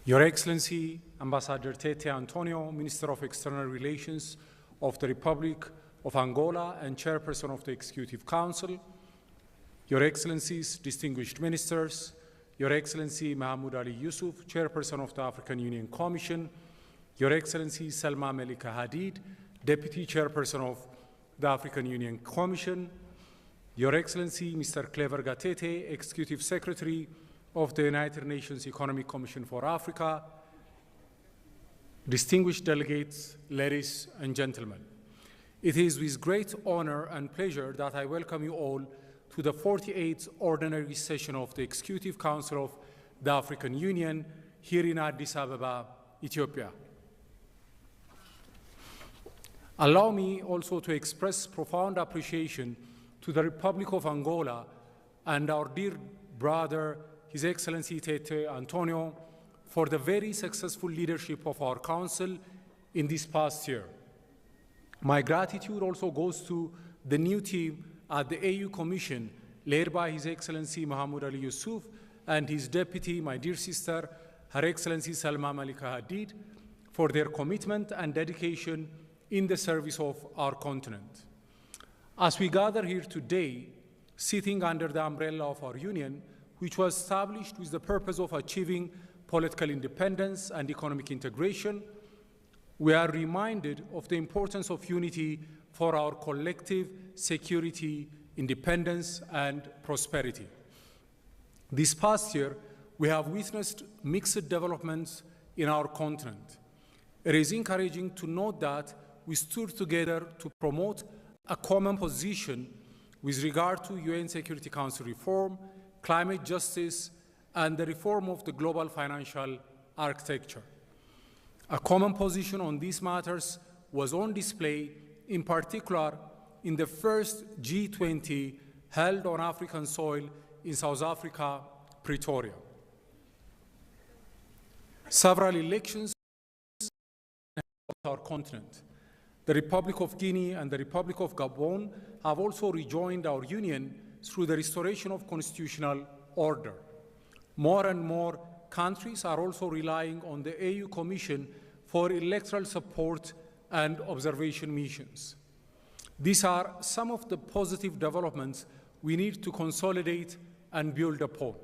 Your Excellency, Ambassador Tete Antonio, Minister of External Relations of the Republic of Angola and Chairperson of the Executive Council, Your Excellencies, distinguished ministers, Your Excellency Mahmoud Ali Yusuf, Chairperson of the African Union Commission, Your Excellency Salma Melika Hadid, Deputy Chairperson of the African Union Commission, Your Excellency Mr. Clever Gatete, Executive Secretary of the United Nations Economic Commission for Africa, distinguished delegates, ladies and gentlemen. It is with great honor and pleasure that I welcome you all to the 48th Ordinary Session of the Executive Council of the African Union here in Addis Ababa, Ethiopia. Allow me also to express profound appreciation to the Republic of Angola and our dear brother, His Excellency Tete Antonio, for the very successful leadership of our Council in this past year. My gratitude also goes to the new team at the AU Commission, led by His Excellency Mahmoud Ali Yusuf and his deputy, my dear sister, Her Excellency Salma Malika Hadid, for their commitment and dedication in the service of our continent. As we gather here today, sitting under the umbrella of our union, which was established with the purpose of achieving political independence and economic integration, we are reminded of the importance of unity for our collective security, independence, and prosperity. This past year, we have witnessed mixed developments in our continent. It is encouraging to note that we stood together to promote a common position with regard to UN Security Council reform, climate justice, and the reform of the global financial architecture. A common position on these matters was on display, in particular, in the first G20 held on African soil in South Africa, Pretoria. Several elections in our continent. The Republic of Guinea and the Republic of Gabon have also rejoined our union through the restoration of constitutional order. More and more countries are also relying on the AU Commission for electoral support and observation missions. These are some of the positive developments we need to consolidate and build upon.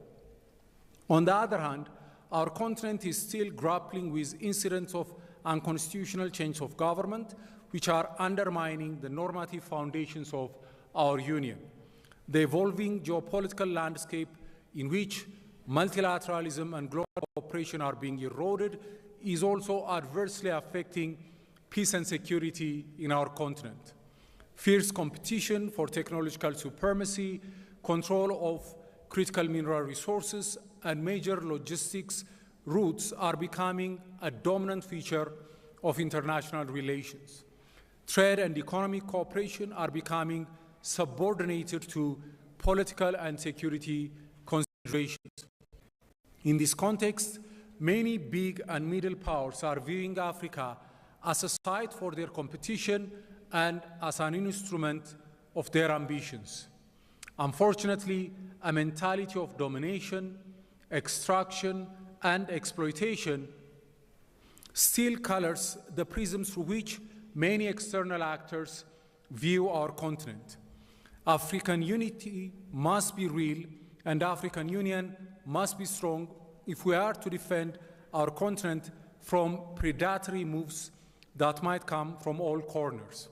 On the other hand, our continent is still grappling with incidents of unconstitutional change of government, which are undermining the normative foundations of our union. The evolving geopolitical landscape in which multilateralism and global cooperation are being eroded is also adversely affecting peace and security in our continent. Fierce competition for technological supremacy, control of critical mineral resources, and major logistics routes are becoming a dominant feature of international relations. Trade and economic cooperation are becoming subordinated to political and security considerations. In this context, many big and middle powers are viewing Africa as a site for their competition and as an instrument of their ambitions. Unfortunately, a mentality of domination, extraction, and exploitation still colors the prism through which many external actors view our continent. African unity must be real, and African Union must be strong if we are to defend our continent from predatory moves that might come from all corners.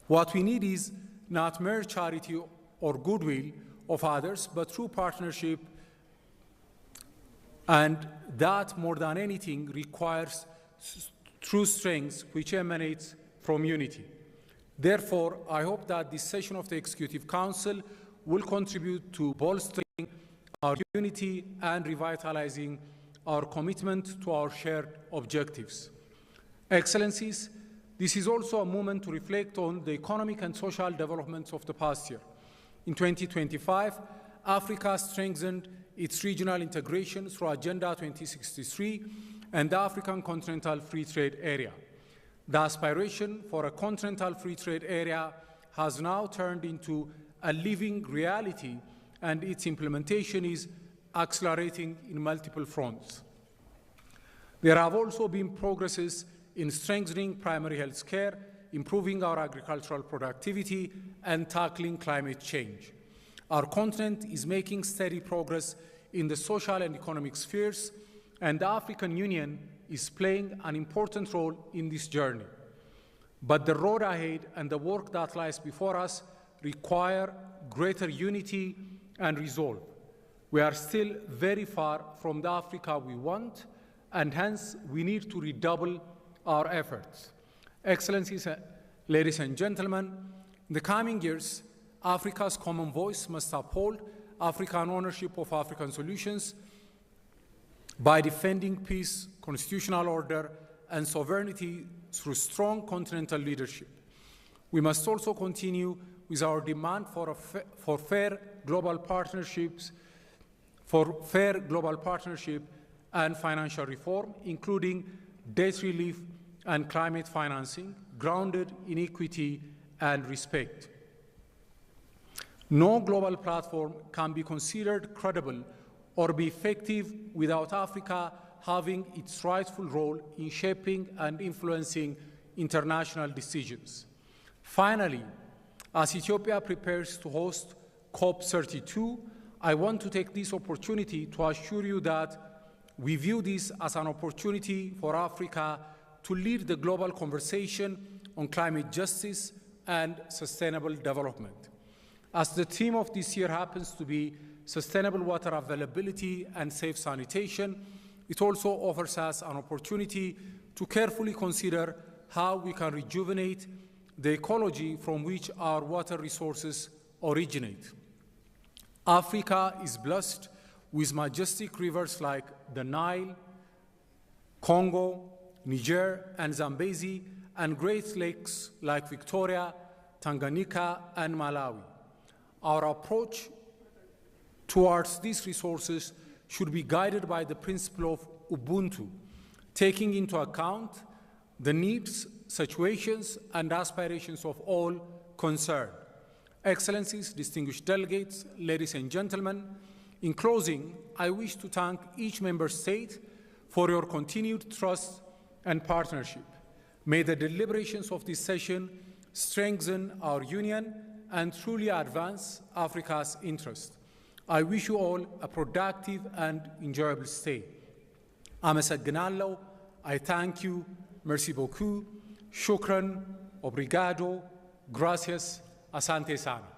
What we need is not mere charity or goodwill of others, but true partnership, and that, more than anything, requires true strength which emanates from unity. Therefore, I hope that this session of the Executive Council will contribute to bolstering our unity and revitalizing our commitment to our shared objectives. Excellencies, this is also a moment to reflect on the economic and social developments of the past year. In 2025, Africa strengthened its regional integration through Agenda 2063 and the African Continental Free Trade Area. The aspiration for a continental free trade area has now turned into a living reality, and its implementation is accelerating in multiple fronts. There have also been progresses in strengthening primary health care, improving our agricultural productivity, and tackling climate change. Our continent is making steady progress in the social and economic spheres, and the African Union is playing an important role in this journey. But the road ahead and the work that lies before us require greater unity and resolve. We are still very far from the Africa we want, and hence we need to redouble our efforts. Excellencies, ladies and gentlemen, in the coming years, Africa's common voice must uphold African ownership of African solutions by defending peace, constitutional order, and sovereignty through strong continental leadership. We must also continue with our demand for fair global partnership and financial reform, including debt relief and climate financing, grounded in equity and respect. No global platform can be considered credible or be effective without Africa having its rightful role in shaping and influencing international decisions. Finally, as Ethiopia prepares to host COP32, I want to take this opportunity to assure you that we view this as an opportunity for Africa to lead the global conversation on climate justice and sustainable development. As the theme of this year happens to be sustainable water availability and safe sanitation, it also offers us an opportunity to carefully consider how we can rejuvenate the ecology from which our water resources originate. Africa is blessed with majestic rivers like the Nile, Congo, Niger, and Zambezi, and great lakes like Victoria, Tanganyika, and Malawi. Our approach towards these resources should be guided by the principle of Ubuntu, taking into account the needs, situations, and aspirations of all concerned. Excellencies, distinguished delegates, ladies and gentlemen, in closing, I wish to thank each member state for your continued trust and partnership. May the deliberations of this session strengthen our union and truly advance Africa's interest. I wish you all a productive and enjoyable stay. Amesagnallo, I thank you, merci beaucoup, shukran, obrigado, gracias, asante sana.